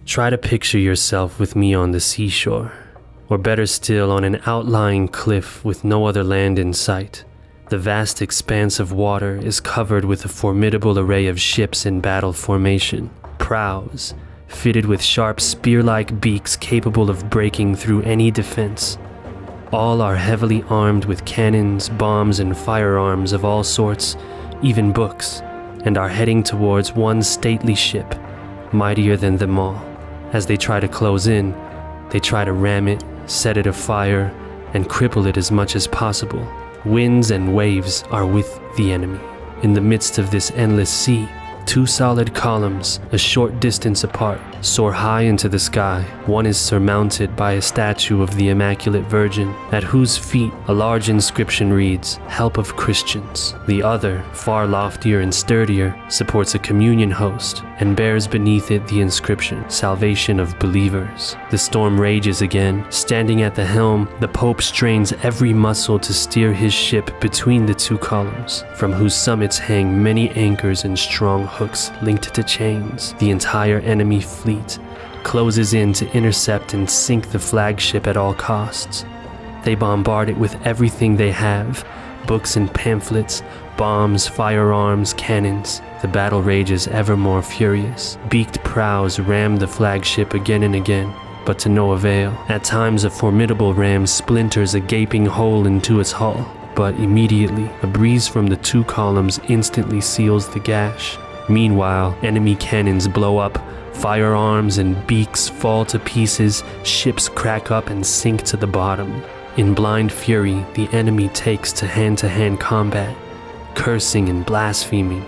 Try to picture yourself with me on the seashore, or better still, on an outlying cliff with no other land in sight. The vast expanse of water is covered with a formidable array of ships in battle formation, prows, fitted with sharp spear-like beaks capable of breaking through any defense. All are heavily armed with cannons, bombs, and firearms of all sorts, even books, and are heading towards one stately ship, mightier than them all. As they try to close in, they try to ram it, set it afire, and cripple it as much as possible. Winds and waves are with the enemy. In the midst of this endless sea, two solid columns, a short distance apart, soar high into the sky. One is surmounted by a statue of the Immaculate Virgin, at whose feet a large inscription reads, "Help of Christians." The other, far loftier and sturdier, supports a communion host and bears beneath it the inscription, "Salvation of Believers." The storm rages again. Standing at the helm, the Pope strains every muscle to steer his ship between the two columns, from whose summits hang many anchors and strong hooks linked to chains. The entire enemy fleet closes in to intercept and sink the flagship at all costs. They bombard it with everything they have, books and pamphlets, bombs, firearms, cannons. The battle rages ever more furious. Beaked prows ram the flagship again and again, but to no avail. At times a formidable ram splinters a gaping hole into its hull, but immediately a breeze from the two columns instantly seals the gash. Meanwhile, enemy cannons blow up, firearms and beaks fall to pieces, ships crack up and sink to the bottom. In blind fury, the enemy takes to hand-to-hand combat, cursing and blaspheming.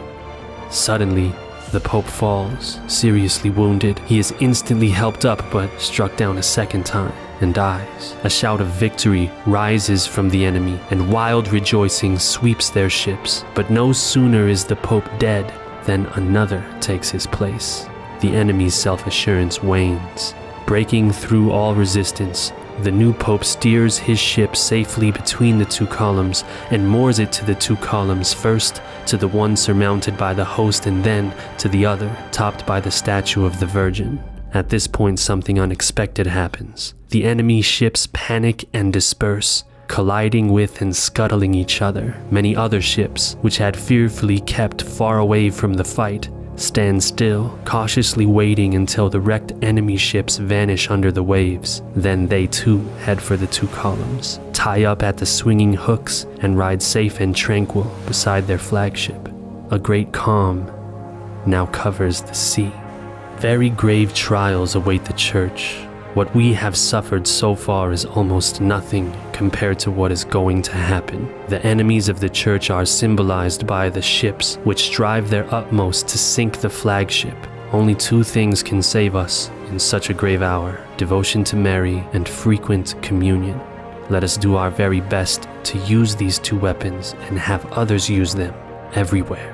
Suddenly, the Pope falls, seriously wounded. He is instantly helped up, but struck down a second time and dies. A shout of victory rises from the enemy, and wild rejoicing sweeps their ships. But no sooner is the Pope dead than another takes his place. The enemy's self-assurance wanes. Breaking through all resistance, the new Pope steers his ship safely between the two columns and moors it to the two columns, first to the one surmounted by the host and then to the other, topped by the statue of the Virgin. At this point, something unexpected happens. The enemy ships panic and disperse, colliding with and scuttling each other. Many other ships, which had fearfully kept far away from the fight, stand still, cautiously waiting until the wrecked enemy ships vanish under the waves. Then they too head for the two columns, tie up at the swinging hooks, and ride safe and tranquil beside their flagship. A great calm now covers the sea. Very grave trials await the Church. What we have suffered so far is almost nothing compared to what is going to happen. The enemies of the Church are symbolized by the ships, which strive their utmost to sink the flagship. Only two things can save us in such a grave hour: devotion to Mary and frequent communion. Let us do our very best to use these two weapons and have others use them everywhere.